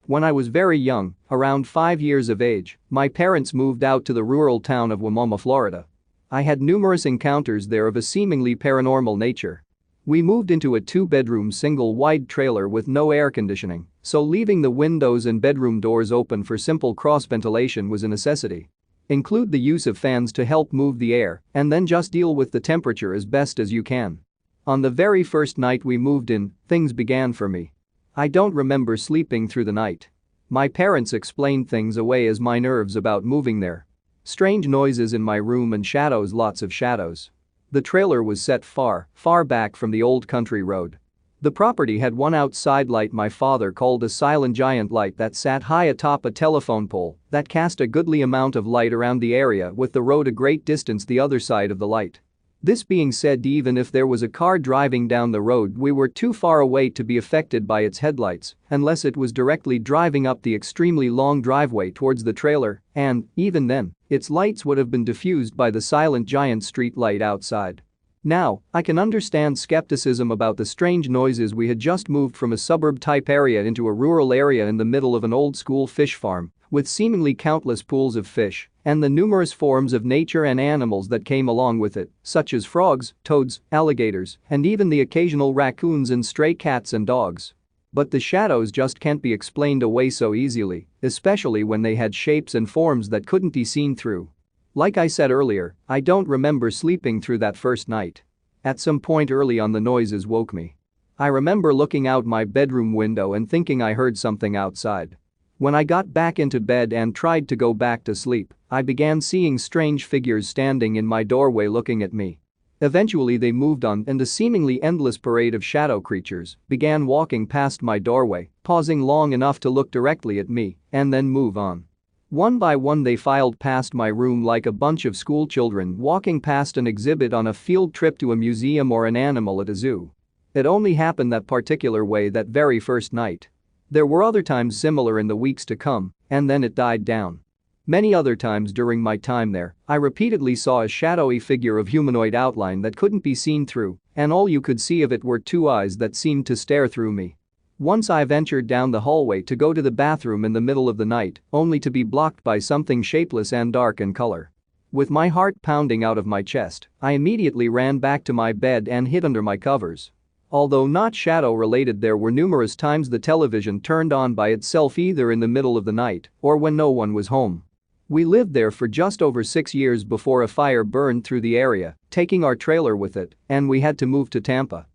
When I was very young, around 5 years of age, my parents moved out to the rural town of Wimauma, Florida. I had numerous encounters there of a seemingly paranormal nature. We moved into a 2-bedroom single wide trailer with no air conditioning, so leaving the windows and bedroom doors open for simple cross-ventilation was a necessity. Include the use of fans to help move the air, and then just deal with the temperature as best as you can. On the very first night we moved in, things began for me. I don't remember sleeping through the night. My parents explained things away as my nerves about moving there. Strange noises in my room and shadows, lots of shadows. The trailer was set far, far back from the old country road. The property had one outside light my father called a silent giant light that sat high atop a telephone pole that cast a goodly amount of light around the area with the road a great distance the other side of the light. This being said, even if there was a car driving down the road, we were too far away to be affected by its headlights unless it was directly driving up the extremely long driveway towards the trailer, and, even then, its lights would have been diffused by the silent giant street light outside. Now, I can understand skepticism about the strange noises. We had just moved from a suburb-type area into a rural area in the middle of an old-school fish farm with seemingly countless pools of fish and the numerous forms of nature and animals that came along with it, such as frogs, toads, alligators, and even the occasional raccoons and stray cats and dogs. But the shadows just can't be explained away so easily, especially when they had shapes and forms that couldn't be seen through. Like I said earlier, I don't remember sleeping through that first night. At some point early on, the noises woke me. I remember looking out my bedroom window and thinking I heard something outside. When I got back into bed and tried to go back to sleep, I began seeing strange figures standing in my doorway looking at me. Eventually they moved on and a seemingly endless parade of shadow creatures began walking past my doorway, pausing long enough to look directly at me and then move on. One by one they filed past my room like a bunch of school children walking past an exhibit on a field trip to a museum or an animal at a zoo. It only happened that particular way that very first night. There were other times similar in the weeks to come, and then it died down. Many other times during my time there, I repeatedly saw a shadowy figure of humanoid outline that couldn't be seen through, and all you could see of it were 2 eyes that seemed to stare through me. Once I ventured down the hallway to go to the bathroom in the middle of the night, only to be blocked by something shapeless and dark in color. With my heart pounding out of my chest, I immediately ran back to my bed and hid under my covers. Although not shadow-related, there were numerous times the television turned on by itself either in the middle of the night or when no one was home. We lived there for just over 6 years before a fire burned through the area, taking our trailer with it, and we had to move to Tampa.